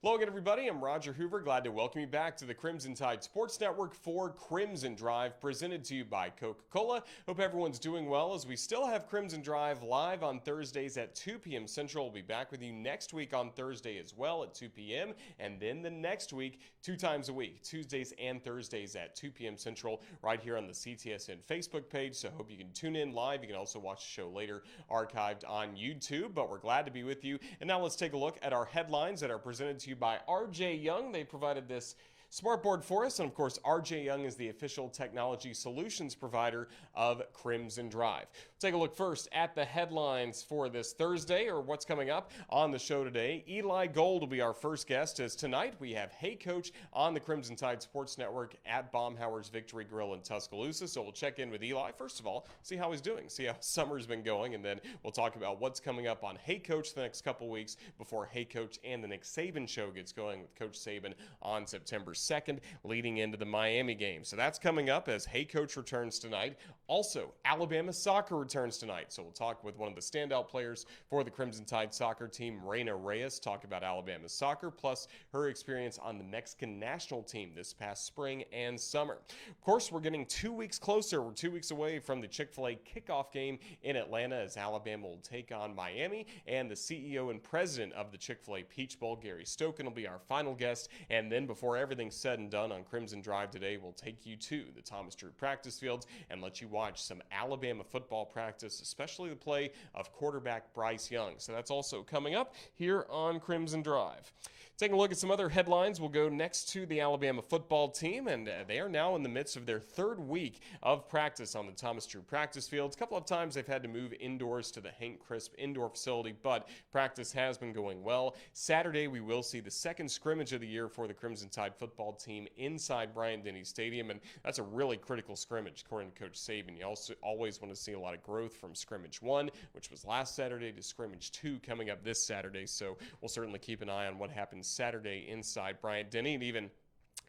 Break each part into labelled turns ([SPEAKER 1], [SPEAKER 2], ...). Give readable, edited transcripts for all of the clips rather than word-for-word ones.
[SPEAKER 1] Hello again, everybody. I'm Roger Hoover. Glad to welcome you back to the Crimson Tide Sports Network for Crimson Drive, presented to you by Coca-Cola. Hope everyone's doing well as we still have Crimson Drive live on Thursdays at 2 p.m. Central. We'll be back with you next week on Thursday as well at 2 p.m. And then the next week, 2 times a week, Tuesdays and Thursdays at 2 p.m. Central, right here on the CTSN Facebook page. So hope you can tune in live. You can also watch the show later, archived on YouTube. But we're glad to be with you. And now let's take a look at our headlines that are presented to you by RJ Young. They provided this smartboard for us, and of course RJ Young is the official technology solutions provider of Crimson Drive. Take a look first at the headlines for this Thursday, or what's coming up on the show today. Eli Gold will be our first guest, as tonight we have Hey Coach on the Crimson Tide Sports Network at Baumhauer's Victory Grill in Tuscaloosa. So we'll check in with Eli first of all, see how he's doing, see how summer's been going, and then we'll talk about what's coming up on Hey Coach the next couple weeks before Hey Coach and the Nick Saban show gets going with Coach Saban on September 2nd, leading into the Miami game. So that's coming up as Hey Coach returns tonight. Also, Alabama soccer returns tonight. So we'll talk with one of the standout players for the Crimson Tide soccer team, Reyes, talk about Alabama soccer, plus her experience on the Mexican national team this past spring and summer. Of course, we're getting 2 weeks closer. We're 2 weeks away from the Chick-Fil-A Kickoff game in Atlanta as Alabama will take on Miami, and the CEO and president of the Chick-Fil-A Peach Bowl, Gary Stokan, will be our final guest. And then before everything's said and done on Crimson Drive today, we'll take you to the Thomas Drew practice fields and let you watch some Alabama football practice, especially the play of quarterback Bryce Young. So that's also coming up here on Crimson Drive. Taking a look at some other headlines, we'll go next to the Alabama football team, and they are now in the midst of their third week of practice on the Thomas Drew practice fields. A couple of times they've had to move indoors to the Hank Crisp indoor facility, but practice has been going well. Saturday, we will see the second scrimmage of the year for the Crimson Tide football team inside Bryant-Denny Stadium, and that's a really critical scrimmage, according to Coach Saban. You also always want to see a lot of growth from scrimmage 1, which was last Saturday, to scrimmage 2 coming up this Saturday, so we'll certainly keep an eye on what happens Saturday inside Bryant-Denny. And even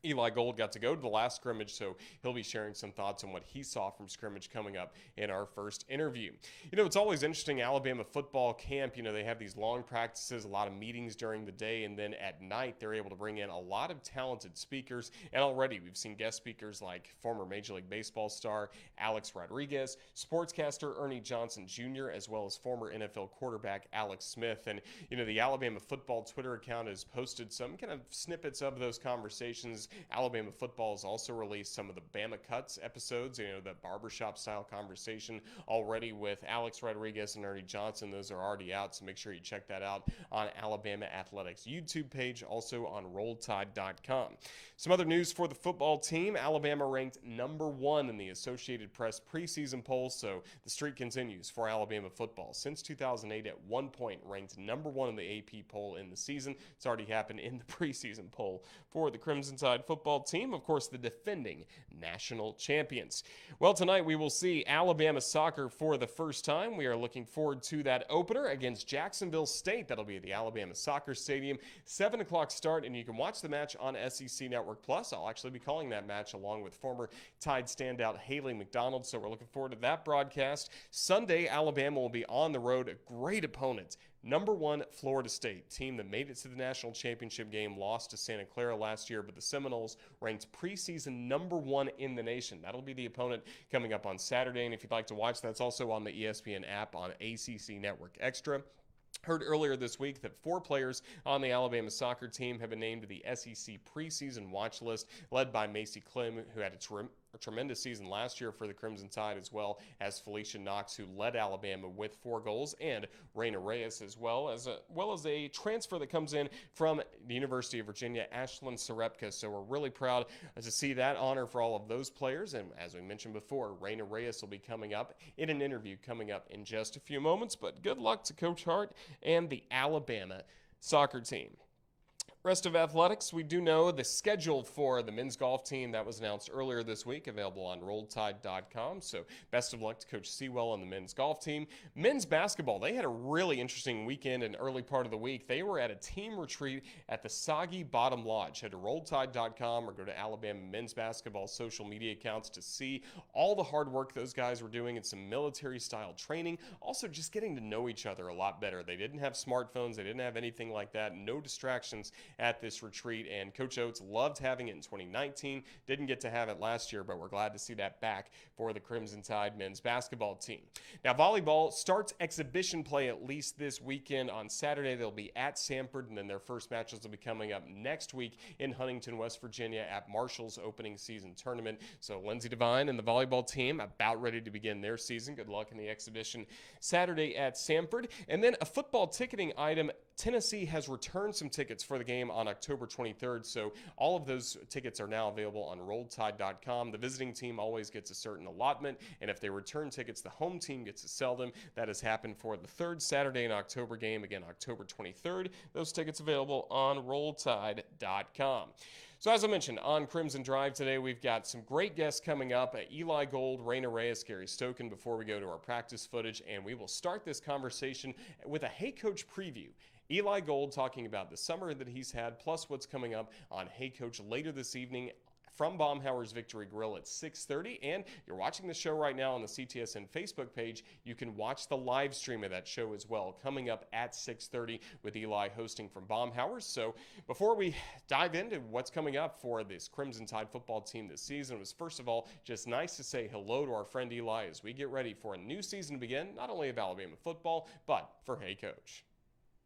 [SPEAKER 1] Eli Gold got to go to the last scrimmage, so he'll be sharing some thoughts on what he saw from scrimmage coming up in our first interview. You know, it's always interesting, Alabama football camp, you know, they have these long practices, a lot of meetings during the day, and then at night they're able to bring in a lot of talented speakers, and already we've seen guest speakers like former Major League Baseball star Alex Rodriguez, sportscaster Ernie Johnson Jr., as well as former NFL quarterback Alex Smith. And, you know, the Alabama football Twitter account has posted some kind of snippets of those conversations. Alabama football has also released some of the Bama Cuts episodes, you know, the barbershop style conversation already with Alex Rodriguez and Ernie Johnson. Those are already out, so make sure you check that out on Alabama Athletics YouTube page, also on RollTide.com. Some other news for the football team. Alabama ranked number 1 in the Associated Press preseason poll, so the streak continues for Alabama football. Since 2008, at one point, ranked number 1 in the AP poll in the season. It's already happened in the preseason poll for the Crimson Tide football team, of course, the defending national champions. Well, tonight we will see Alabama soccer for the first time. We are looking forward to that opener against Jacksonville State. That'll be at the Alabama Soccer Stadium, 7 o'clock start, and you can watch the match on SEC Network Plus. I'll actually be calling that match along with former Tide standout Haley McDonald, so we're looking forward to that broadcast. Sunday, Alabama will be on the road, a great opponent. Number 1, Florida State, team that made it to the national championship game, lost to Santa Clara last year, but the Seminoles ranked preseason number 1 in the nation. That'll be the opponent coming up on Saturday, and if you'd like to watch, that's also on the ESPN app on ACC Network Extra. Heard earlier this week that 4 players on the Alabama soccer team have been named to the SEC preseason watch list, led by Macy Clem, who had a tremendous season last year for the Crimson Tide, as well as Felicia Knox, who led Alabama with 4 goals, and Reyes, as well as a transfer that comes in from the University of Virginia, Ashlyn Serepka. So we're really proud to see that honor for all of those players. And as we mentioned before, Reyes will be coming up in an interview coming up in just a few moments. But good luck to Coach Hart and the Alabama soccer team. Rest of athletics, we do know the schedule for the men's golf team that was announced earlier this week, available on RollTide.com. So best of luck to Coach Sewell and the men's golf team. Men's basketball, they had a really interesting weekend and early part of the week. They were at a team retreat at the Soggy Bottom Lodge. Head to RollTide.com or go to Alabama men's basketball social media accounts to see all the hard work those guys were doing and some military-style training. Also, just getting to know each other a lot better. They didn't have smartphones. They didn't have anything like that. No distractions at this retreat. And Coach Oates loved having it in 2019. Didn't get to have it last year, but we're glad to see that back for the Crimson Tide men's basketball team. Now, volleyball starts exhibition play at least this weekend. On Saturday, they'll be at Sanford, and then their first matches will be coming up next week in Huntington, West Virginia at Marshall's opening season tournament. So Lindsey Devine and the volleyball team about ready to begin their season. Good luck in the exhibition Saturday at Sanford. And then a football ticketing item. Tennessee has returned some tickets for the game on October 23rd, so all of those tickets are now available on RolledTide.com. The visiting team always gets a certain allotment, and if they return tickets, the home team gets to sell them. That has happened for the third Saturday in October game, again, October 23rd. Those tickets available on RolledTide.com. So as I mentioned, on Crimson Drive today, we've got some great guests coming up. Eli Gold, Reyna, Reyes, Stokan before we go to our practice footage, and we will start this conversation with a Hey Coach preview. Eli Gold talking about the summer that he's had, plus what's coming up on Hey Coach later this evening from Baumhower's Victory Grill at 6:30. And you're watching the show right now on the CTSN Facebook page. You can watch the live stream of that show as well, coming up at 6:30 with Eli hosting from Baumhower's. So before we dive into what's coming up for this Crimson Tide football team this season, it was first of all just nice to say hello to our friend Eli as we get ready for a new season to begin, not only of Alabama football, but for Hey Coach.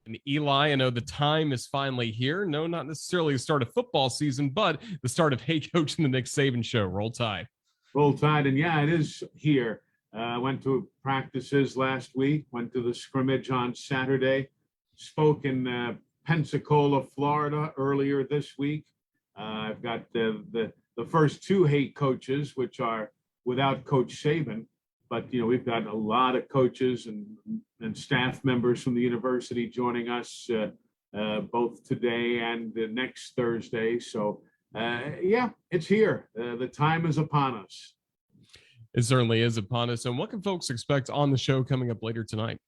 [SPEAKER 1] And Eli, I know the time is finally here. No, not necessarily the start of football season, but the start of Hey Coach and the Nick Saban Show. Roll Tide.
[SPEAKER 2] Roll Tide, and yeah, it is here. Went to practices last week, went to the scrimmage on Saturday, spoke in Pensacola, Florida earlier this week. I've got the first two Hey Coaches, which are without Coach Saban. But, you know, we've got a lot of coaches and staff members from the university joining us both today and next Thursday. So, yeah, it's here. The time is upon us.
[SPEAKER 1] It certainly is upon us. And what can folks expect on the show coming up later tonight?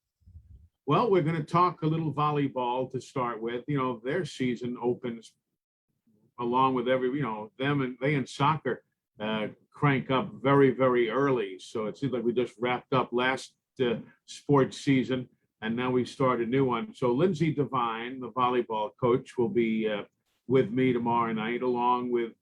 [SPEAKER 2] Well, we're going to talk a little volleyball to start with. You know, their season opens along with they in soccer crank up very, very early. So it seems like we just wrapped up last sports season, and now we start a new one. So Lindsey Devine, the volleyball coach, will be with me tomorrow night, along with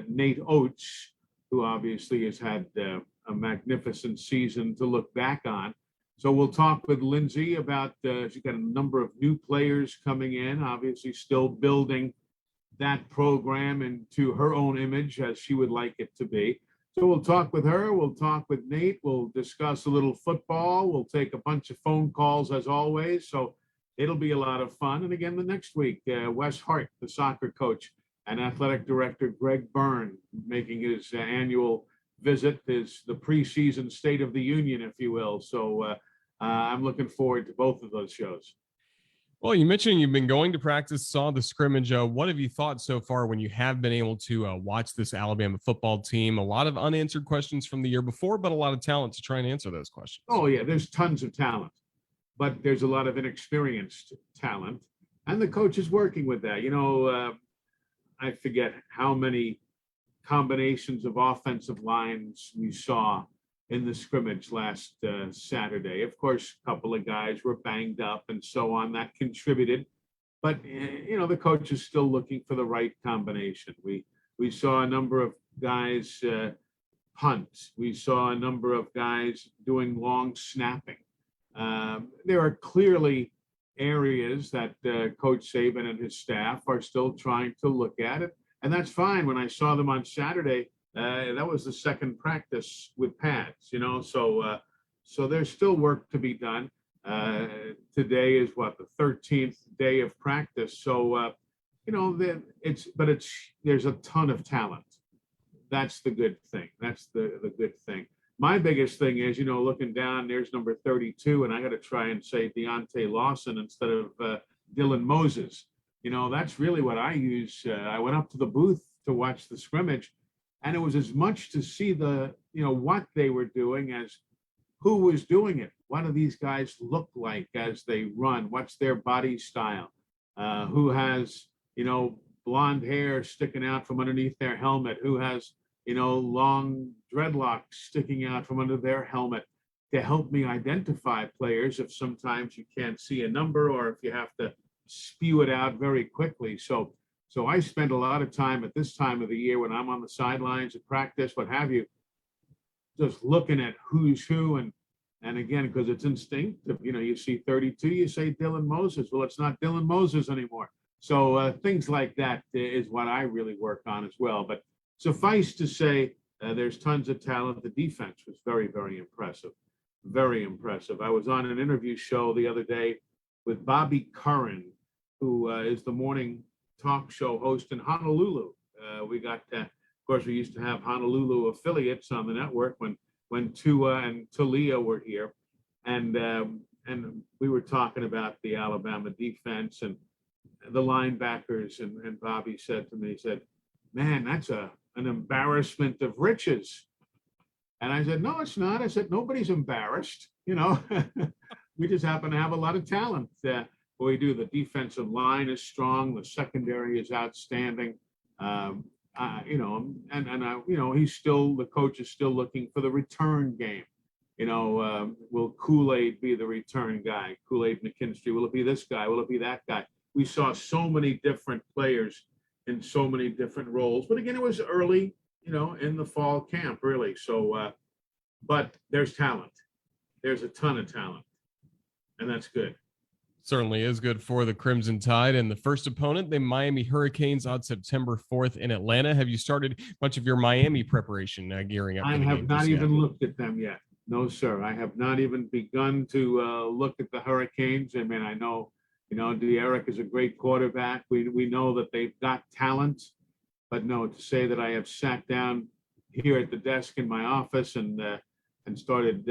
[SPEAKER 2] Nate Oates, who obviously has had a magnificent season to look back on. So we'll talk with Lindsey about, she's got a number of new players coming in, obviously still building that program into her own image as she would like it to be. So we'll talk with her, we'll talk with Nate, we'll discuss a little football, we'll take a bunch of phone calls as always. So it'll be a lot of fun. And again, the next week, Wes Hart, the soccer coach, and athletic director Greg Byrne making his annual visit, the preseason State of the Union, if you will. So I'm looking forward to both of those shows.
[SPEAKER 1] Well, you mentioned you've been going to practice, saw the scrimmage. What have you thought so far when you have been able to watch this Alabama football team? A lot of unanswered questions from the year before, but a lot of talent to try and answer those questions.
[SPEAKER 2] Oh, yeah, there's tons of talent, but there's a lot of inexperienced talent, and the coach is working with that. You know, I forget how many combinations of offensive lines we saw in the scrimmage last Saturday. Of course, a couple of guys were banged up and so on. That contributed. But, you know, the coach is still looking for the right combination. We saw a number of guys punt. We saw a number of guys doing long snapping. There are clearly areas that Coach Saban and his staff are still trying to look at it. And that's fine. When I saw them on Saturday, that was the second practice with pads, you know, so there's still work to be done. Today is the 13th day of practice. So, you know, there's a ton of talent. That's the good thing. That's the good thing. My biggest thing is, you know, looking down, there's number 32, and I got to try and say Deontay Lawson instead of Dylan Moses. You know, that's really what I use. I went up to the booth to watch the scrimmage, and it was as much to see what they were doing as who was doing it. What do these guys look like as they run? What's their body style? Who has, you know, blonde hair sticking out from underneath their helmet? Who has, you know, long dreadlocks sticking out from under their helmet, to help me identify players if sometimes you can't see a number or if you have to spew it out very quickly. So So I spend a lot of time at this time of the year when I'm on the sidelines at practice, what have you, just looking at who's who. And again, because it's instinctive, you see 32, you say Dylan Moses. Well, it's not Dylan Moses anymore. So things like that is what I really work on as well. But suffice to say, there's tons of talent. The defense was very, very impressive. Very impressive. I was on an interview show the other day with Bobby Curran, who is the morning talk show host in Honolulu. We got, of course, we used to have Honolulu affiliates on the network when Tua and Talia were here, and we were talking about the Alabama defense and the linebackers, and Bobby said to me, he said, "Man, that's an embarrassment of riches." And I said, "No, it's not." I said, "Nobody's embarrassed. We just happen to have a lot of talent. We do. The defensive line is strong. The secondary is outstanding. He's still, the coach is still looking for the return game. Will Kool-Aid be the return guy? Kool-Aid McKinstry. Will it be this guy? Will it be that guy?" We saw so many different players in so many different roles. But again, it was early, in the fall camp, really. So, but there's talent. There's a ton of talent. And that's good.
[SPEAKER 1] Certainly is good for the Crimson Tide. And the first opponent, the Miami Hurricanes, on September 4th in Atlanta. Have you started much of your Miami preparation gearing up?
[SPEAKER 2] I have not even looked at them yet. No, sir. I have not even begun to look at the Hurricanes. I mean, I know, De'Eric is a great quarterback. We know that they've got talent. But no, to say that I have sat down here at the desk in my office and started,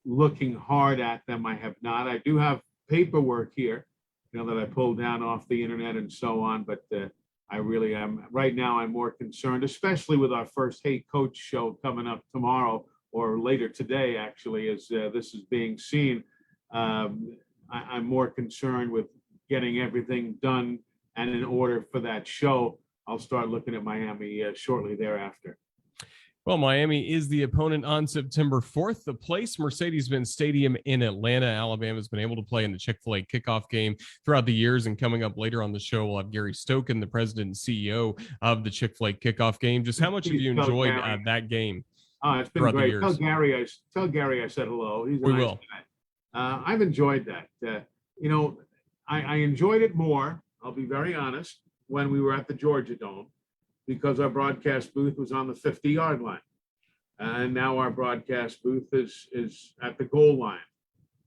[SPEAKER 2] looking hard at them, I have not. I do have paperwork here, that I pulled down off the internet and so on. But I really am right now. I'm more concerned, especially with our first Hey Coach show coming up tomorrow or later today, actually, as this is being seen. I'm more concerned with getting everything done and in order for that show. I'll start looking at Miami shortly thereafter.
[SPEAKER 1] Well, Miami is the opponent on September 4th. The place, Mercedes-Benz Stadium in Atlanta. Alabama's been able to play in the Chick-Fil-A kickoff game throughout the years. And coming up later on the show, we'll have Gary Stokan, the president and CEO of the Chick-Fil-A kickoff game. Just how much have you enjoyed that game?
[SPEAKER 2] It's been great. Tell Gary I said hello. He's a nice guy. I've enjoyed that. I enjoyed it more, I'll be very honest, when we were at the Georgia Dome, because our broadcast booth was on the 50-yard line. And now our broadcast booth is at the goal line.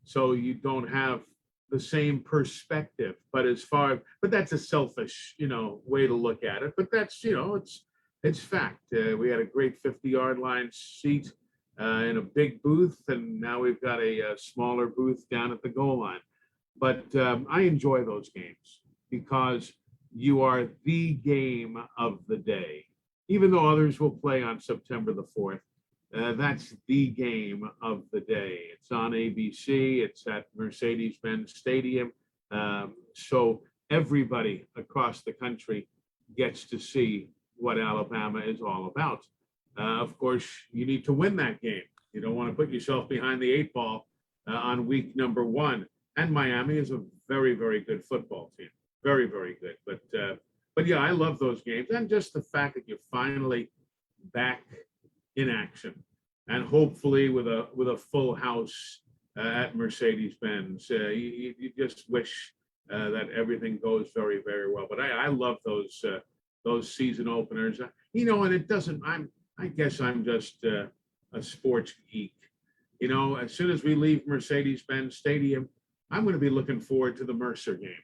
[SPEAKER 2] So you don't have the same perspective, but that's a selfish, way to look at it. But that's, it's fact. We had a great 50-yard line seat in a big booth, and now we've got a smaller booth down at the goal line. But I enjoy those games because you are the game of the day. Even though others will play on September the 4th, that's the game of the day. It's on ABC. It's at Mercedes-Benz Stadium. So everybody across the country gets to see what Alabama is all about. Of course, you need to win that game. You don't want to put yourself behind the 8 ball on week number 1. And Miami is a very, very good football team. Very, very good. But yeah, I love those games. And just the fact that you're finally back in action, and hopefully with a full house at Mercedes-Benz. You just wish that everything goes very, very well. But I love those season openers. And it doesn't. I guess I'm just a sports geek. As soon as we leave Mercedes-Benz Stadium, I'm going to be looking forward to the Mercer game.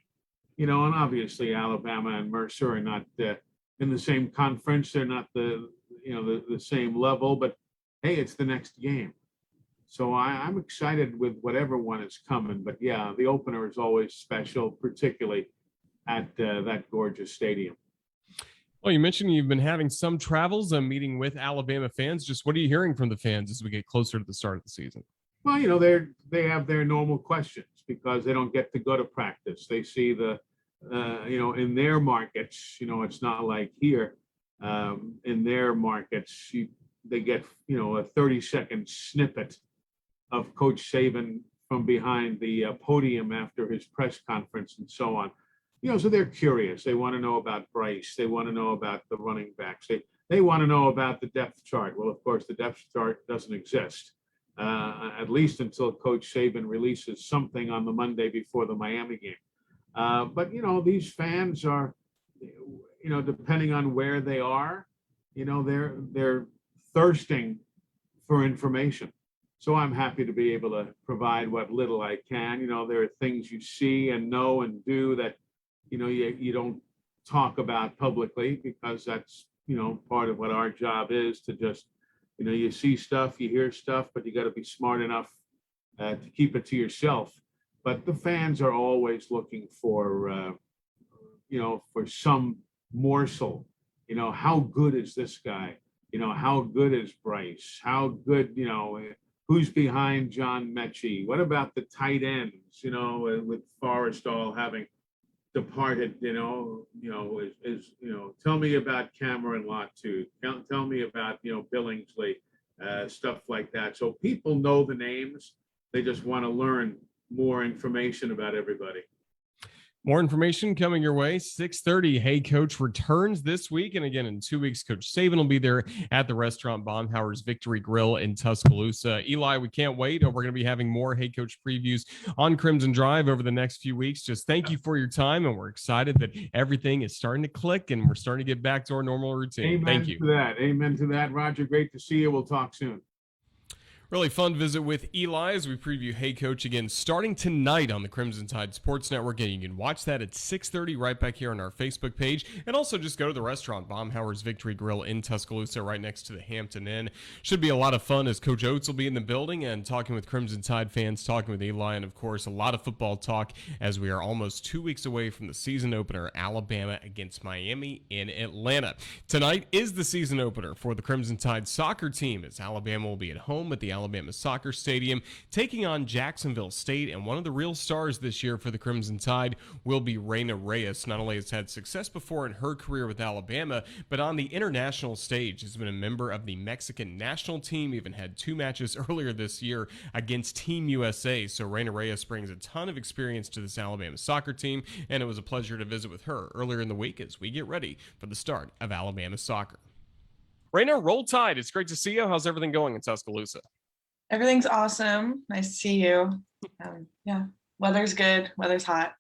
[SPEAKER 2] And obviously Alabama and Mercer are not in the same conference. They're not the same level, but hey, it's the next game. So I'm excited with whatever one is coming. But yeah, the opener is always special, particularly at that gorgeous stadium.
[SPEAKER 1] Well, you mentioned you've been having some travels, meeting with Alabama fans. Just what are you hearing from the fans as we get closer to the start of the season?
[SPEAKER 2] Well, they have their normal questions because they don't get to go to practice. They see in their markets, it's not like here. In their markets, they get, a 30-second snippet of Coach Saban from behind the podium after his press conference and so on. so they're curious. They want to know about Bryce. They want to know about the running backs. They want to know about the depth chart. Well, of course, the depth chart doesn't exist, at least until Coach Saban releases something on the Monday before the Miami game. But, these fans are, depending on where they are, they're thirsting for information. So I'm happy to be able to provide what little I can. There are things you see and know and do that, you don't talk about publicly, because that's, part of what our job is, to just, you see stuff, you hear stuff, but you got to be smart enough to keep it to yourself. But the fans are always looking for, for some morsel. How good is this guy? How good is Bryce? How good, who's behind John Mechie? What about the tight ends, with Forrestall having departed, tell me about Cameron Latu. Tell me about, Billingsley, stuff like that. So people know the names. They just want to learn more information about everybody.
[SPEAKER 1] More information coming your way. 6:30. Hey Coach returns this week. And again, in 2 weeks, Coach Saban will be there at the restaurant Baumhower's Victory Grill in Tuscaloosa. Eli, we can't wait. We're going to be having more Hey Coach previews on Crimson Drive over the next few weeks. Just thank you for your time. And we're excited that everything is starting to click and we're starting to get back to our normal routine.
[SPEAKER 2] Amen
[SPEAKER 1] Thank you.
[SPEAKER 2] To that. Amen to that. Roger, great to see you. We'll talk soon.
[SPEAKER 1] Really fun visit with Eli as we preview Hey Coach again starting tonight on the Crimson Tide Sports Network, and you can watch that at 6:30 right back here on our Facebook page, and also just go to the restaurant Baumhower's Victory Grill in Tuscaloosa right next to the Hampton Inn. Should be a lot of fun as Coach Oates will be in the building and talking with Crimson Tide fans, talking with Eli, and of course a lot of football talk as we are almost 2 weeks away from the season opener, Alabama against Miami in Atlanta. Tonight is the season opener for the Crimson Tide soccer team as Alabama will be at home at the Alabama Soccer Stadium taking on Jacksonville State, and one of the real stars this year for the Crimson Tide will be Reyna Reyes. Not only has had success before in her career with Alabama, but on the international stage has been a member of the Mexican national team, even had 2 matches earlier this year against Team USA. So Reyna Reyes brings a ton of experience to this Alabama soccer team, and it was a pleasure to visit with her earlier in the week as we get ready for the start of Alabama soccer. Reyna, roll Tide. It's great to see you. How's everything going in Tuscaloosa?
[SPEAKER 3] Everything's awesome. Nice to see you. Yeah, weather's good. Weather's hot.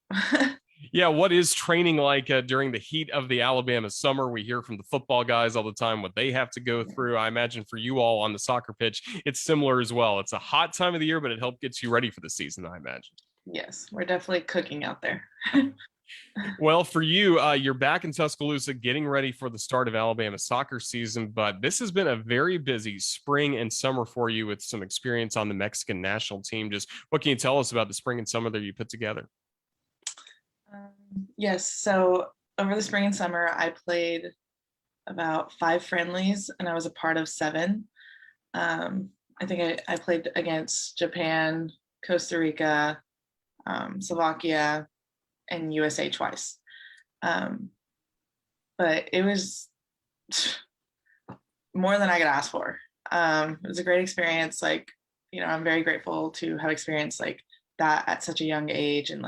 [SPEAKER 1] Yeah, what is training like during the heat of the Alabama summer? We hear from the football guys all the time what they have to go through. I imagine for you all on the soccer pitch, it's similar as well. It's a hot time of the year, but it helps get you ready for the season, I imagine.
[SPEAKER 3] Yes, we're definitely cooking out there.
[SPEAKER 1] Well, for you, you're back in Tuscaloosa getting ready for the start of Alabama soccer season, but this has been a very busy spring and summer for you with some experience on the Mexican national team. Just what can you tell us about the spring and summer that you put together?
[SPEAKER 3] Yes, so over the spring and summer, I played about 5 friendlies, and I was a part of 7. I think I played against Japan, Costa Rica, Slovakia, and USA twice. But it was more than I could ask for. It was a great experience. I'm very grateful to have experienced that at such a young age, and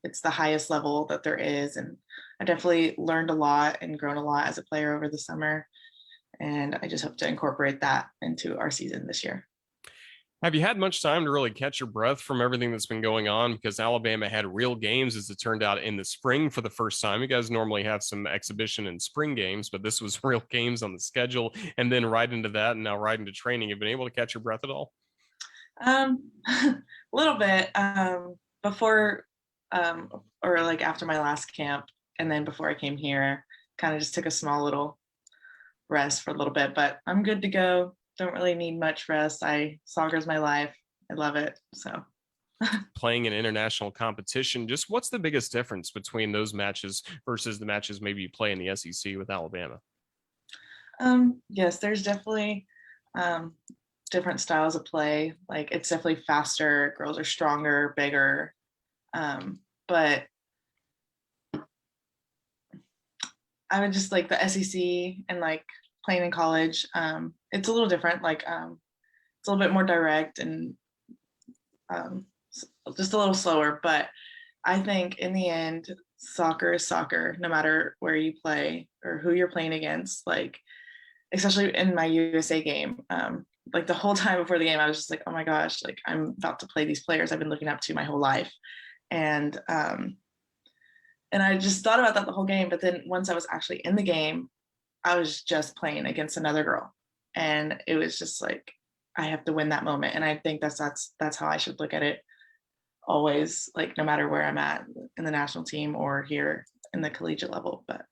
[SPEAKER 3] it's the highest level that there is. And I definitely learned a lot and grown a lot as a player over the summer. And I just hope to incorporate that into our season this year.
[SPEAKER 1] Have you had much time to really catch your breath from everything that's been going on? Because Alabama had real games, as it turned out, in the spring for the first time. You guys normally have some exhibition and spring games, but this was real games on the schedule. And then right into that, and now right into training. You've been able to catch your breath at all?
[SPEAKER 3] A little bit. Before or after my last camp, and then before I came here, kind of just took a small little rest for a little bit, but I'm good to go. Don't really need much rest. Soccer's my life. I love it. So
[SPEAKER 1] playing in international competition, just what's the biggest difference between those matches versus the matches maybe you play in the SEC with Alabama?
[SPEAKER 3] Yes, there's definitely different styles of play. It's definitely faster. Girls are stronger, bigger. But I would just like the SEC and playing in college. It's a little different. It's a little bit more direct and just a little slower. But I think in the end, soccer is soccer, no matter where you play or who you're playing against. Like, especially in my USA game, like the whole time before the game, I was just like, oh my gosh, like I'm about to play these players I've been looking up to my whole life. And I just thought about that the whole game. But then once I was actually in the game, I was just playing against another girl. And it was just like, I have to win that moment. And I think that's how I should look at it always, like no matter where I'm at in the national team or here in the collegiate level. But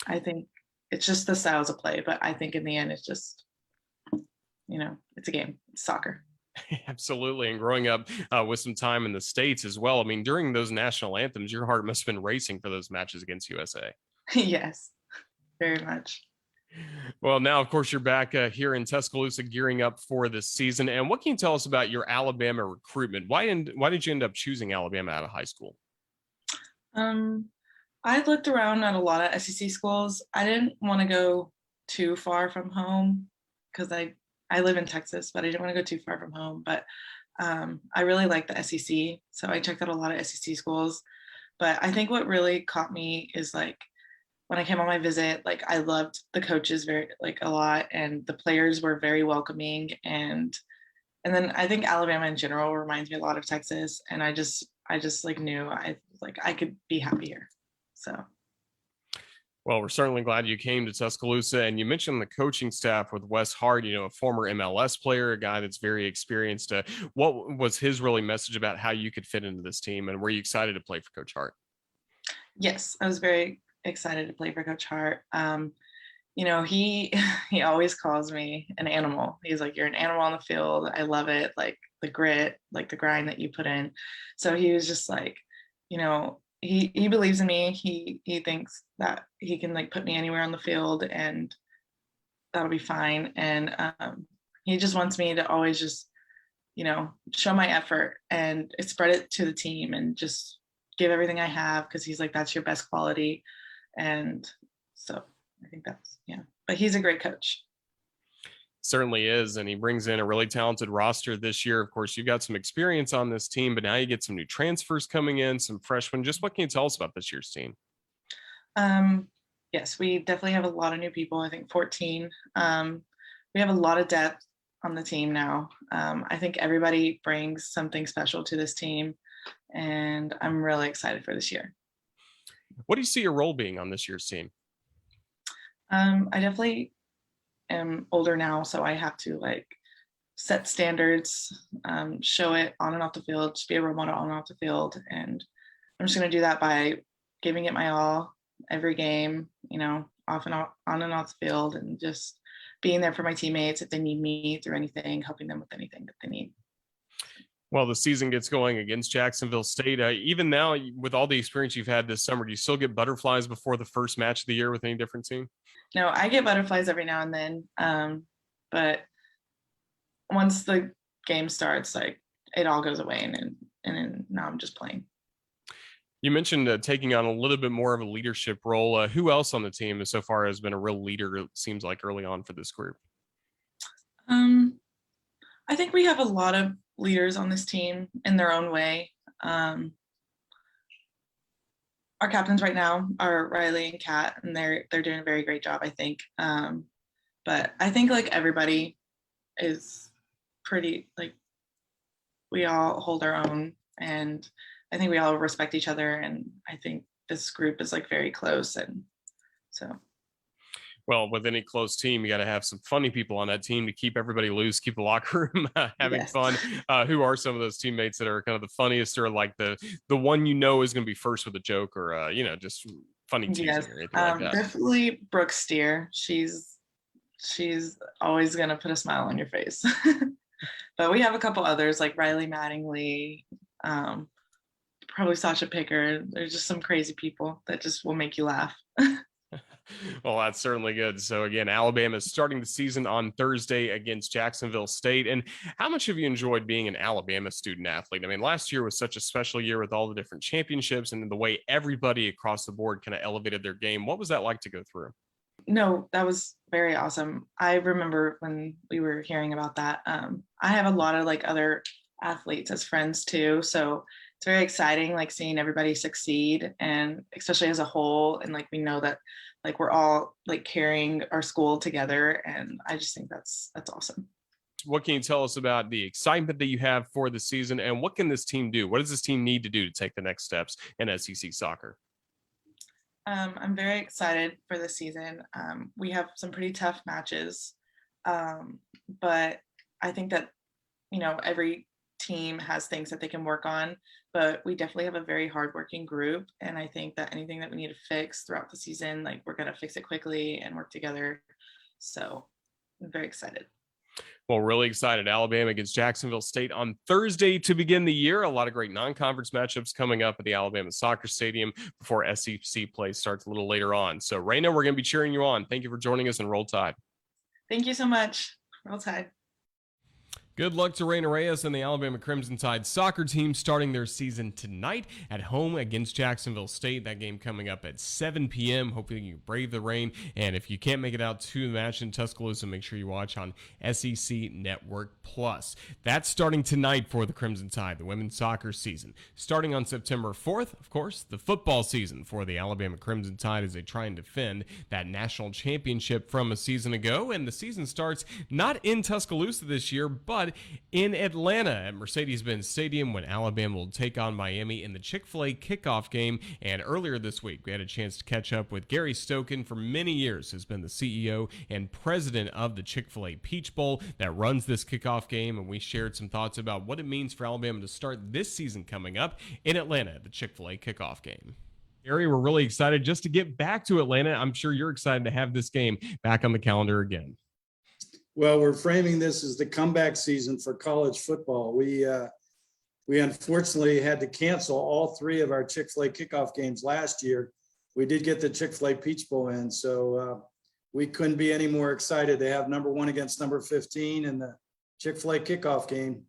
[SPEAKER 3] I think it's just the styles of play. But I think in the end, it's just, it's a game, it's soccer.
[SPEAKER 1] Absolutely. And growing up with some time in the States as well. I mean, during those national anthems, your heart must have been racing for those matches against USA.
[SPEAKER 3] Yes, very much.
[SPEAKER 1] Well, now, of course, you're back here in Tuscaloosa gearing up for this season. And what can you tell us about your Alabama recruitment? Why did you end up choosing Alabama out of high school?
[SPEAKER 3] I looked around at a lot of SEC schools. I didn't want to go too far from home because I live in Texas, but I didn't want to go too far from home. But I really like the SEC. So I checked out a lot of SEC schools. But I think what really caught me is like, when I came on my visit, like I loved the coaches very like a lot, and the players were very welcoming, and then I think Alabama in general reminds me a lot of Texas, and I just like knew I could be happy here. So.
[SPEAKER 1] Well, we're certainly glad you came to Tuscaloosa, and you mentioned the coaching staff with Wes Hart, a former MLS player, a guy that's very experienced. What was his really message about how you could fit into this team, and were you excited to play for Coach Hart?
[SPEAKER 3] Yes, I was very excited to play for Coach Hart. He always calls me an animal. He's like, you're an animal on the field. I love it. Like the grit, like the grind that you put in. So he was just like, he believes in me. He thinks that he can like put me anywhere on the field and that'll be fine. And he just wants me to always just, show my effort and spread it to the team and just give everything I have, because he's like, that's your best quality. And so I think but he's a great coach.
[SPEAKER 1] Certainly is. And he brings in a really talented roster this year. Of course, you've got some experience on this team, but now you get some new transfers coming in, some freshmen. Just what can you tell us about this year's team?
[SPEAKER 3] Yes, we definitely have a lot of new people. I think 14. We have a lot of depth on the team now. I think everybody brings something special to this team, and I'm really excited for this year.
[SPEAKER 1] What do you see your role being on this year's team?
[SPEAKER 3] I definitely am older now, so I have to like set standards, show it on and off the field, just be a role model on and off the field. And I'm just going to do that by giving it my all every game, off and on and off the field, and just being there for my teammates if they need me through anything, helping them with anything that they need.
[SPEAKER 1] Well, the season gets going against Jacksonville State. Even now, with all the experience you've had this summer, do you still get butterflies before the first match of the year with any different team?
[SPEAKER 3] No, I get butterflies every now and then. But once the game starts, like it all goes away, and now I'm just playing.
[SPEAKER 1] You mentioned taking on a little bit more of a leadership role. Who else on the team so far has been a real leader, it seems like, early on for this group?
[SPEAKER 3] I think we have a lot of leaders on this team in their own way. Our captains right now are Riley and Kat, and they're doing a very great job, I think. But I think like everybody is pretty, like we all hold our own, and I think we all respect each other, and I think this group is like very close, and so.
[SPEAKER 1] Well, with any close team, you got to have some funny people on that team to keep everybody loose, keep the locker room having fun. Who are some of those teammates that are kind of the funniest, or like the one is going to be first with a joke, or just funny teasing or anything like that?
[SPEAKER 3] Definitely Brooke Steer. She's always going to put a smile on your face. But we have a couple others like Riley Mattingly, probably Sasha Picker. There's just some crazy people that just will make you laugh.
[SPEAKER 1] Well, that's certainly good. So again, Alabama is starting the season on Thursday against Jacksonville State. And how much have you enjoyed being an Alabama student athlete? I mean, last year was such a special year with all the different championships and the way everybody across the board kind of elevated their game. What was that like to go through?
[SPEAKER 3] No, that was very awesome. I remember when we were hearing about that. I have a lot of like other athletes as friends too. So it's very exciting, like seeing everybody succeed, and especially as a whole. And like we know that like we're all like carrying our school together, and I just think that's awesome.
[SPEAKER 1] What can you tell us about the excitement that you have for the season, and what can this team do? What does this team need to do to take the next steps in SEC soccer?
[SPEAKER 3] I'm very excited for the season. We have some pretty tough matches, but I think that, you know, every team has things that they can work on, but we definitely have a very hardworking group. And I think that anything that we need to fix throughout the season, like we're going to fix it quickly and work together. So I'm very excited.
[SPEAKER 1] Well, really excited. Alabama against Jacksonville State on Thursday to begin the year. A lot of great non-conference matchups coming up at the Alabama Soccer Stadium before SEC play starts a little later on. So, Reyna, we're going to be cheering you on. Thank you for joining us, and Roll Tide.
[SPEAKER 3] Thank you so much. Roll Tide.
[SPEAKER 1] Good luck to Reyna Reyes and the Alabama Crimson Tide soccer team starting their season tonight at home against Jacksonville State. That game coming up at 7 p.m. Hopefully you brave the rain. And if you can't make it out to the match in Tuscaloosa, make sure you watch on SEC Network Plus. That's starting tonight for the Crimson Tide, the women's soccer season. Starting on September 4th, of course, the football season for the Alabama Crimson Tide as they try and defend that national championship from a season ago. And the season starts not in Tuscaloosa this year, but in Atlanta at Mercedes-Benz Stadium when Alabama will take on Miami in the Chick-Fil-A kickoff game. And earlier this week, we had a chance to catch up with Gary Stokan. For many years has been the CEO and president of the Chick-Fil-A Peach Bowl that runs this kickoff game. And we shared some thoughts about what it means for Alabama to start this season coming up in Atlanta at the Chick-Fil-A kickoff game. Gary, we're really excited just to get back to Atlanta. I'm sure you're excited to have this game back on the calendar again.
[SPEAKER 4] Well, we're framing this as the comeback season for college football. We unfortunately had to cancel all three of our Chick-fil-A kickoff games last year. We did get the Chick-fil-A Peach Bowl in, so we couldn't be any more excited to have number 1 against number 15 in the Chick-fil-A kickoff game.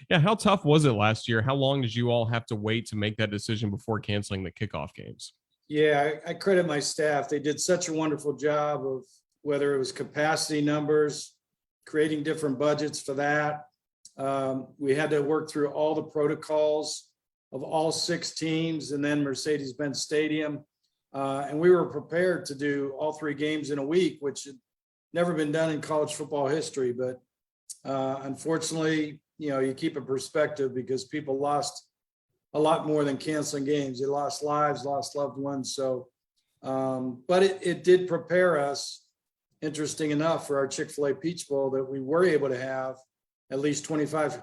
[SPEAKER 1] Yeah, how tough was it last year? How long did you all have to wait to make that decision before canceling the kickoff games?
[SPEAKER 4] Yeah, I credit my staff. They did such a wonderful job of whether it was capacity numbers, creating different budgets for that. We had to work through all the protocols of all 6 teams and then Mercedes-Benz Stadium. And we were prepared to do all 3 games in a week, which had never been done in college football history. But unfortunately, you know, you keep a perspective because people lost a lot more than canceling games. They lost lives, lost loved ones. So, but it did prepare us, interesting enough, for our Chick-fil-A Peach Bowl that we were able to have at least 25%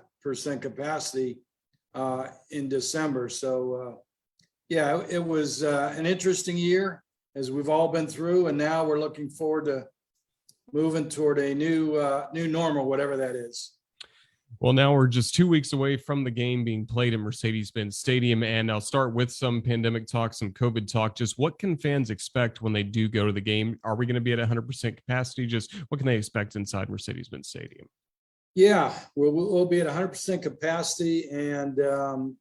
[SPEAKER 4] capacity in December. So, yeah, it was an interesting year as we've all been through, and now we're looking forward to moving toward a new normal, whatever that is.
[SPEAKER 1] Well, now we're just 2 weeks away from the game being played at Mercedes-Benz Stadium, and I'll start with some pandemic talk, some COVID talk. Just what can fans expect when they do go to the game? Are we going to be at 100% capacity? Just what can they expect inside Mercedes-Benz Stadium?
[SPEAKER 4] Yeah, we'll be at 100% capacity, and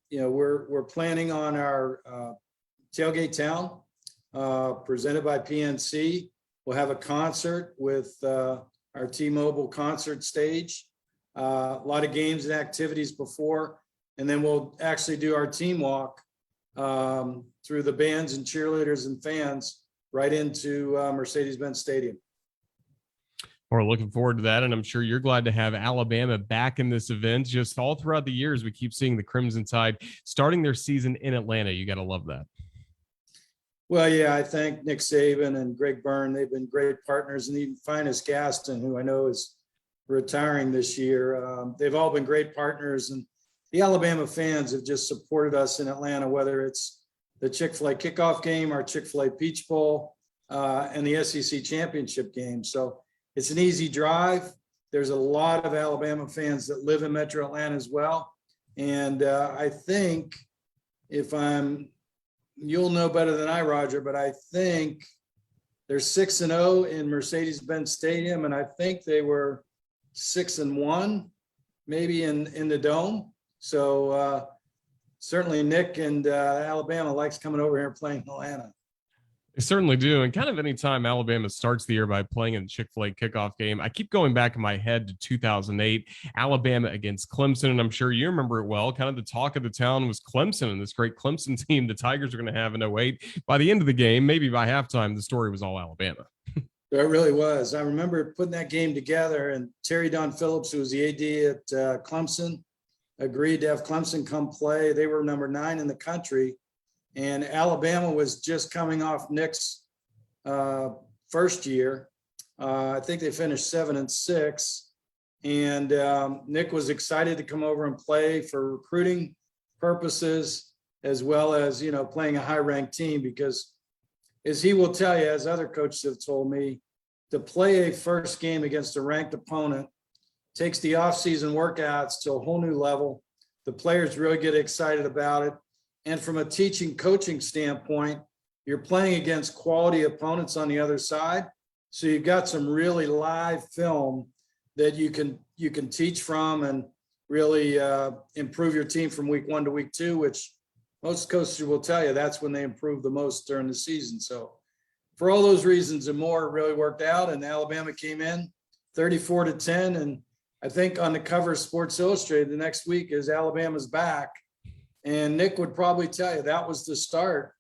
[SPEAKER 4] you know, we're planning on our tailgate town presented by PNC. We'll have a concert with our T-Mobile concert stage. A lot of games and activities before, and then we'll actually do our team walk through the bands and cheerleaders and fans right into Mercedes-Benz Stadium.
[SPEAKER 1] We're looking forward to that, and I'm sure you're glad to have Alabama back in this event. Just all throughout the years, we keep seeing the Crimson Tide starting their season in Atlanta. You got to love that.
[SPEAKER 4] Well, yeah, I thank Nick Saban and Greg Byrne. They've been great partners, and even Finest Gaston, who I know is retiring this year. They've all been great partners, and the Alabama fans have just supported us in Atlanta, whether it's the Chick-fil-A kickoff game, our Chick-fil-A Peach Bowl, and the SEC championship game. So it's an easy drive. There's a lot of Alabama fans that live in Metro Atlanta as well. And I think you'll know better than I, Roger, but I think they're 6-0 in Mercedes-Benz Stadium, and I think they were 6-1 maybe in the Dome. So certainly Nick and Alabama likes coming over here and playing in Atlanta.
[SPEAKER 1] They certainly do. And kind of anytime Alabama starts the year by playing in the Chick-fil-A kickoff game, I keep going back in my head to 2008, Alabama against Clemson. And I'm sure you remember it well. Kind of the talk of the town was Clemson and this great Clemson team the Tigers are going to have in 08. By the end of the game, maybe by halftime, the story was all Alabama.
[SPEAKER 4] It really was. I remember putting that game together, and Terry Don Phillips, who was the AD at Clemson, agreed to have Clemson come play. They were number 9 in the country. And Alabama was just coming off Nick's first year. I think they finished 7-6. And Nick was excited to come over and play for recruiting purposes, as well as, playing a high-ranked team, because as he will tell you, as other coaches have told me, to play a first game against a ranked opponent takes the offseason workouts to a whole new level. The players really get excited about it. And from a teaching coaching standpoint, you're playing against quality opponents on the other side. So you've got some really live film that you can teach from and really improve your team from week 1 to week 2, which most coaches will tell you that's when they improve the most during the season. So for all those reasons and more, it really worked out. And Alabama came in 34-10. And I think on the cover of Sports Illustrated the next week is Alabama's back. And Nick would probably tell you that was the start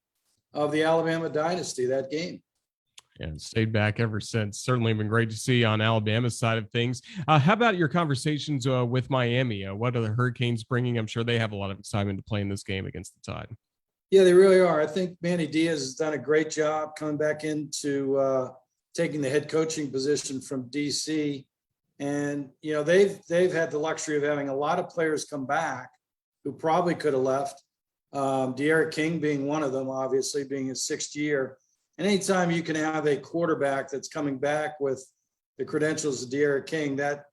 [SPEAKER 4] of the Alabama dynasty, that game.
[SPEAKER 1] And stayed back ever since. Certainly been great to see on Alabama's side of things. How about your conversations with Miami? What are the Hurricanes bringing? I'm sure they have a lot of excitement to play in this game against the Tide.
[SPEAKER 4] Yeah, they really are. I think Manny Diaz has done a great job coming back into taking the head coaching position from DC. And, they've had the luxury of having a lot of players come back who probably could have left. De'Ara King being one of them, obviously, being his 6th year. And anytime you can have a quarterback that's coming back with the credentials of De'Ara King, that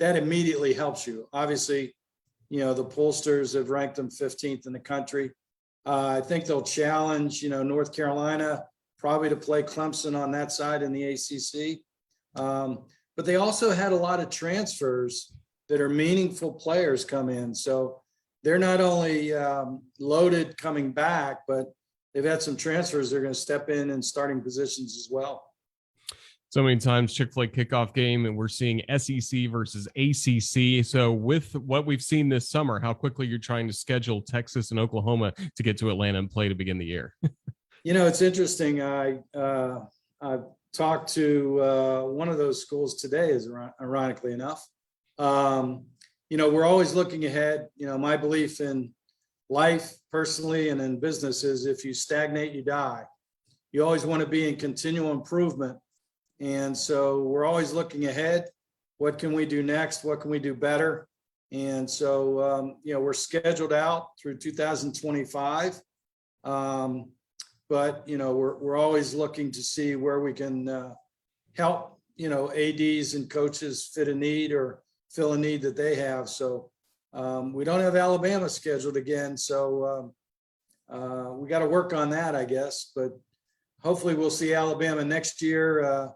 [SPEAKER 4] immediately helps you. Obviously, the pollsters have ranked them 15th in the country. I think they'll challenge, North Carolina probably to play Clemson on that side in the ACC. But they also had a lot of transfers that are meaningful players come in. So they're not only loaded coming back, but they've had some transfers. They're going to step in starting positions as well.
[SPEAKER 1] So many times Chick-fil-A kickoff game, and we're seeing SEC versus ACC. So with what we've seen this summer, how quickly you're trying to schedule Texas and Oklahoma to get to Atlanta and play to begin the year.
[SPEAKER 4] It's interesting. I talked to one of those schools today, ironically enough. We're always looking ahead. My belief in life personally and in business is if you stagnate, you die. You always want to be in continual improvement. And so we're always looking ahead. What can we do next? What can we do better? And so, we're scheduled out through 2025. But, we're always looking to see where we can help, ADs and coaches fit a need or fill a need that they have. So we don't have Alabama scheduled again. So we got to work on that, I guess. But hopefully we'll see Alabama next year,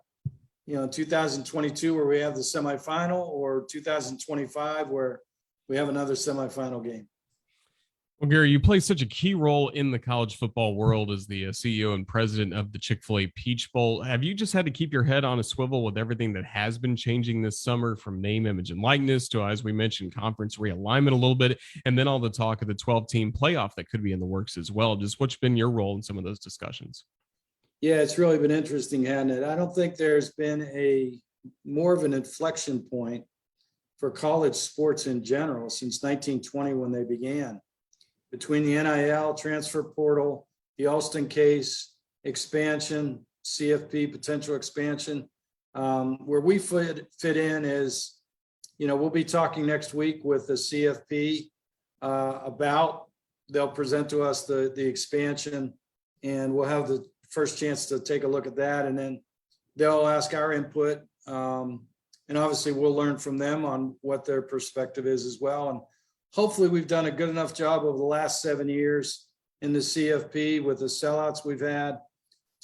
[SPEAKER 4] in 2022 where we have the semifinal, or 2025 where we have another semifinal game.
[SPEAKER 1] Well, Gary, you play such a key role in the college football world as the CEO and president of the Chick-fil-A Peach Bowl. Have you just had to keep your head on a swivel with everything that has been changing this summer, from name, image, and likeness to, as we mentioned, conference realignment a little bit, and then all the talk of the 12-team playoff that could be in the works as well? Just what's been your role in some of those discussions?
[SPEAKER 4] Yeah, it's really been interesting, hasn't it? I don't think there's been more of an inflection point for college sports in general since 1920 when they began. Between the NIL, transfer portal, the Alston case, expansion, CFP, potential expansion, where we fit in is, we'll be talking next week with the CFP about, they'll present to us the expansion, and we'll have the first chance to take a look at that. And then they'll ask our input. And obviously we'll learn from them on what their perspective is as well. And hopefully we've done a good enough job over the last 7 years in the CFP with the sellouts we've had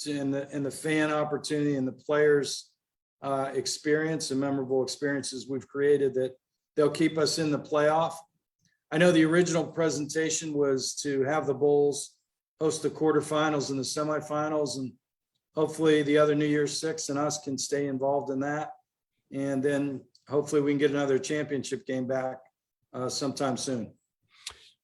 [SPEAKER 4] and the fan opportunity and the players experience and memorable experiences we've created that they'll keep us in the playoff. I know the original presentation was to have the Bulls host the quarterfinals and the semifinals. And hopefully the other New Year's Six and us can stay involved in that. And then hopefully we can get another championship game back sometime soon.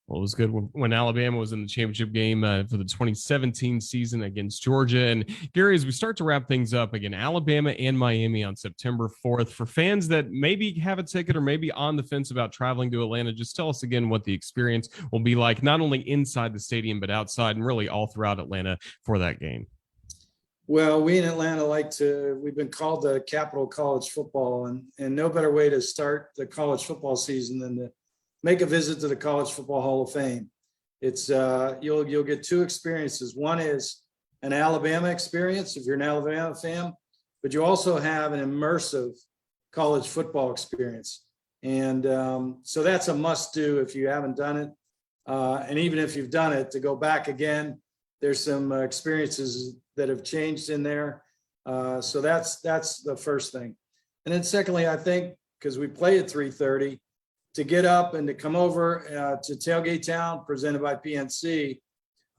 [SPEAKER 1] Well, it was good when Alabama was in the championship game for the 2017 season against Georgia. And Gary, as we start to wrap things up again, Alabama and Miami on September 4th. For fans that maybe have a ticket or maybe on the fence about traveling to Atlanta, just tell us again what the experience will be like, not only inside the stadium, but outside and really all throughout Atlanta for that game.
[SPEAKER 4] Well, we in Atlanta we've been called the capital of college football, and no better way to start the college football season than to make a visit to the College Football Hall of Fame. It's you'll get two experiences. One is an Alabama experience if you're an Alabama fan, but you also have an immersive college football experience. And so that's a must do if you haven't done it. And even if you've done it, to go back again, there's some experiences that have changed in there. So that's the first thing. And then secondly, I think because we play at 3:30, to get up and to come over to Tailgate Town presented by PNC.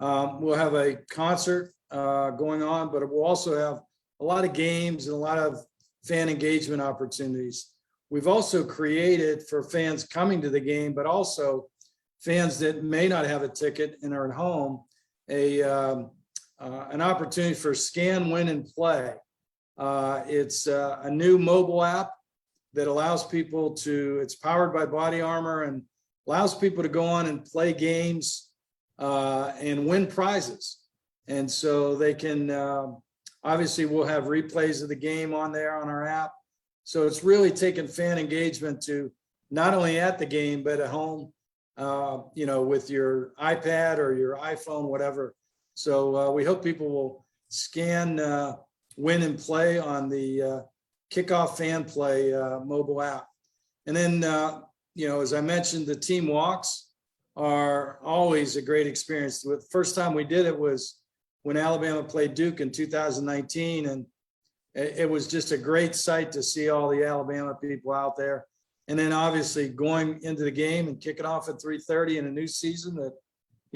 [SPEAKER 4] We'll have a concert going on, but we'll also have a lot of games and a lot of fan engagement opportunities. We've also created for fans coming to the game, but also fans that may not have a ticket and are at home, an opportunity for scan, win, and play. It's a new mobile app that allows people it's powered by Body Armor and allows people to go on and play games and win prizes. And so they can, obviously we'll have replays of the game on there on our app. So it's really taken fan engagement to not only at the game, but at home, with your iPad or your iPhone, whatever. So we hope people will scan, win and play on the Kickoff fan play mobile app. And then, as I mentioned, the team walks are always a great experience. The first time we did it was when Alabama played Duke in 2019. And it was just a great sight to see all the Alabama people out there. And then obviously going into the game and kicking off at 3:30 in a new season that,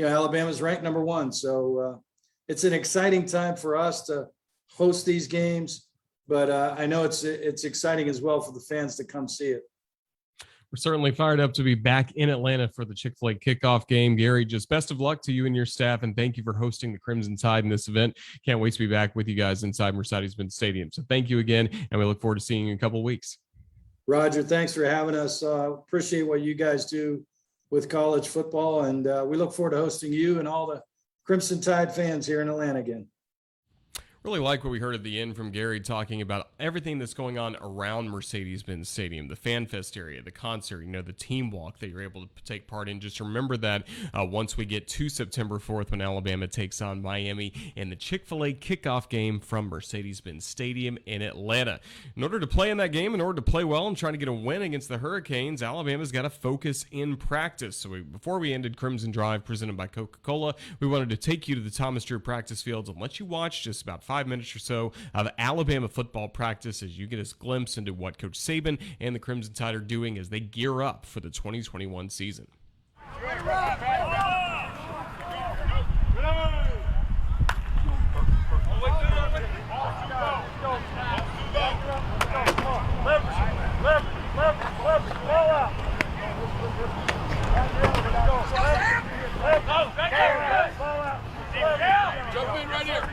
[SPEAKER 4] Alabama's ranked number 1. So it's an exciting time for us to host these games. But I know it's exciting as well for the fans to come see it.
[SPEAKER 1] We're certainly fired up to be back in Atlanta for the Chick-Fil-A kickoff game. Gary, just best of luck to you and your staff, and thank you for hosting the Crimson Tide in this event. Can't wait to be back with you guys inside Mercedes-Benz Stadium. So thank you again, and we look forward to seeing you in a couple of weeks.
[SPEAKER 4] Roger, thanks for having us. Appreciate what you guys do with college football, and we look forward to hosting you and all the Crimson Tide fans here in Atlanta again.
[SPEAKER 1] Really like what we heard at the end from Gary talking about everything that's going on around Mercedes-Benz Stadium, the Fan Fest area, the concert, the team walk that you're able to take part in. Just remember that once we get to September 4th when Alabama takes on Miami in the Chick-Fil-A kickoff game from Mercedes-Benz Stadium in Atlanta. In order to play in that game, in order to play well and try to get a win against the Hurricanes, Alabama's got to focus in practice. So before we ended Crimson Drive presented by Coca-Cola, we wanted to take you to the Thomas Drew practice fields and let you watch just about 5 minutes or so of Alabama football practice as you get a glimpse into what Coach Saban and the Crimson Tide are doing as they gear up for the 2021 season.
[SPEAKER 5] Jump in right here.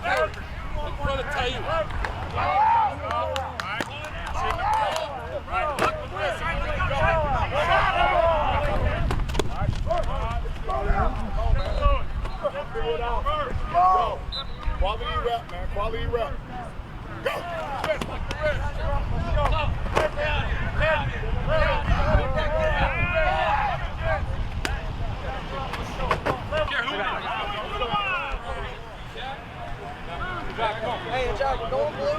[SPEAKER 5] In front of Taylor. Quality rep, man. Quality rep. Go.
[SPEAKER 6] Hey, Jack, we're going blue.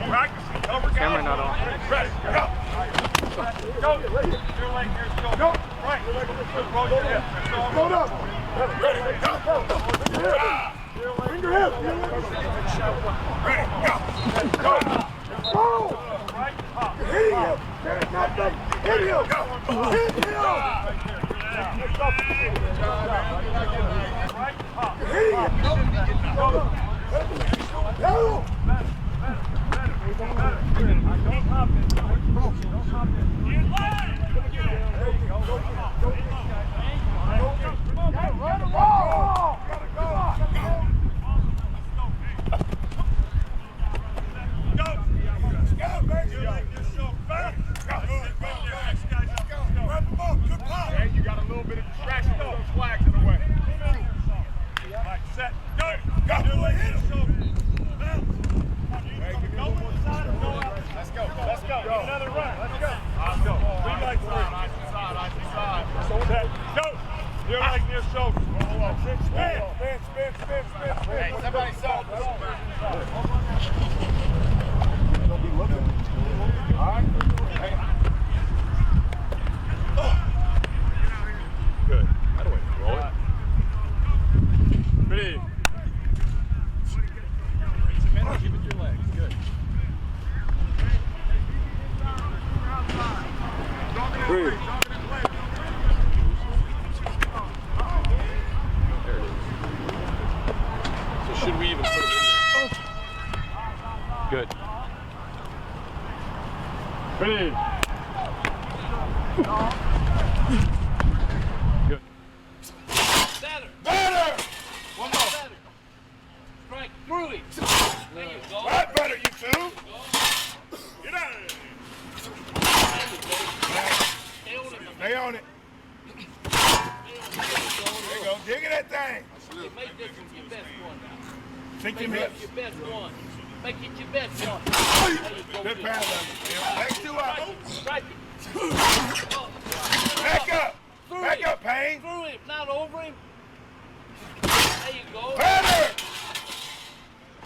[SPEAKER 5] Practice. Cover guys.
[SPEAKER 6] Camera not on.
[SPEAKER 5] Ready. Go. Go. Your leg here. Go. Right. Roll your hip. Go up. Ready. Go. Bring your hip. Ready. Go. Go. Go. Right. Hop. Hit him. There's nothing. Hit him. Go. Hit him. Right. Hop. You got a little bit of distraction. Those flags in the way. Right, set, go. Go. Let's go. Let's go. Get another run. Let's go. Let's go. 3 by 3. Side. Set. Go. You're like near shoulder. Spin. Hey, somebody stop. Don't be looking. All right. Hey. Good. That way. Roll it. Ready. Keep it your legs. Good. 3. There it is. So should we even put him in there? Good. Ready. Good. Better! One more.
[SPEAKER 6] Strike through it. There you go.
[SPEAKER 5] Right, better, you two. Get out of Stay on it. There you go. Dig at that thing.
[SPEAKER 6] Make this your best one now.
[SPEAKER 5] Think your
[SPEAKER 6] Make
[SPEAKER 5] hips.
[SPEAKER 6] it your best one. Make it your best one. There you go.
[SPEAKER 5] Good pass. Next 2 out.
[SPEAKER 6] Strike it.
[SPEAKER 5] Back up.
[SPEAKER 6] Through
[SPEAKER 5] Back
[SPEAKER 6] it.
[SPEAKER 5] up, Payne.
[SPEAKER 6] Through him, not over him. There you go.
[SPEAKER 5] Better.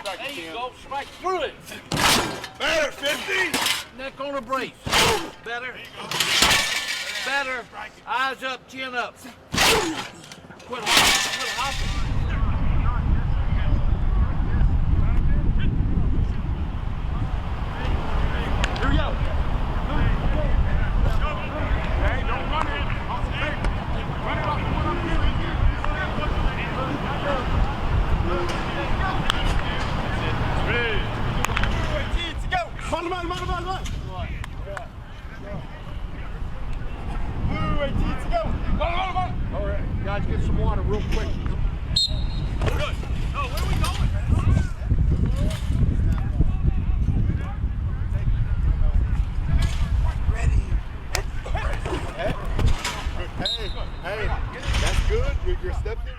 [SPEAKER 6] There you go. Strike through it.
[SPEAKER 5] Better, 50.
[SPEAKER 6] Neck on a brace. Better. Better. Eyes up, chin up. Quit hopping.
[SPEAKER 5] Here we go. Hey, don't run it. Hey, run it off the one up here. Go. Run. Blue 18 to go. Run. All right, guys, get some water real quick. Good. No, where are we going? Hey, that's good. You're stepping.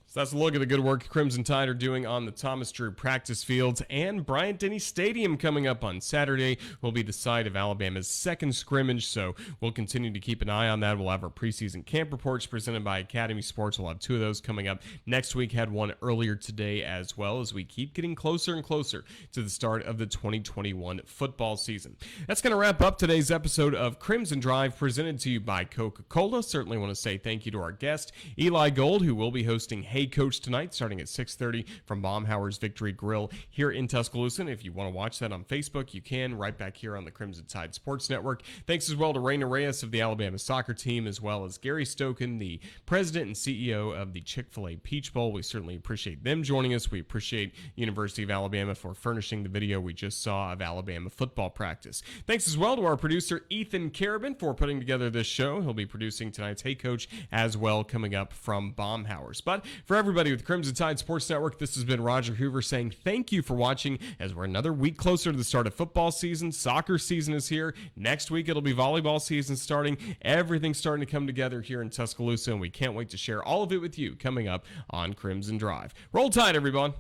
[SPEAKER 1] So that's a look at the good work Crimson Tide are doing on the Thomas Drew practice fields, and Bryant-Denny Stadium coming up on Saturday will be the site of Alabama's second scrimmage, so we'll continue to keep an eye on that. We'll have our preseason camp reports presented by Academy Sports. We'll have 2 of those coming up next week. Had one earlier today as well, as we keep getting closer and closer to the start of the 2021 football season. That's going to wrap up today's episode of Crimson Drive, presented to you by Coca-Cola. Certainly want to say thank you to our guest, Eli Gold, who will be hosting Hey Coach tonight, starting at 6:30 from Baumhauer's Victory Grill here in Tuscaloosa. And if you want to watch that on Facebook, you can, right back here on the Crimson Tide Sports Network. Thanks as well to Reyna Reyes of the Alabama soccer team, as well as Gary Stokan, the president and CEO of the Chick-Fil-A Peach Bowl. We certainly appreciate them joining us. We appreciate University of Alabama for furnishing the video we just saw of Alabama football practice. Thanks as well to our producer, Ethan Carabin, for putting together this show. He'll be producing tonight's Hey Coach as well, coming up from Baumhauer's. But for everybody with Crimson Tide Sports Network, this has been Roger Hoover saying thank you for watching, as we're another week closer to the start of football season. Soccer season is here. Next week it'll be volleyball season starting. Everything's starting to come together here in Tuscaloosa, and we can't wait to share all of it with you coming up on Crimson Drive. Roll Tide, everyone.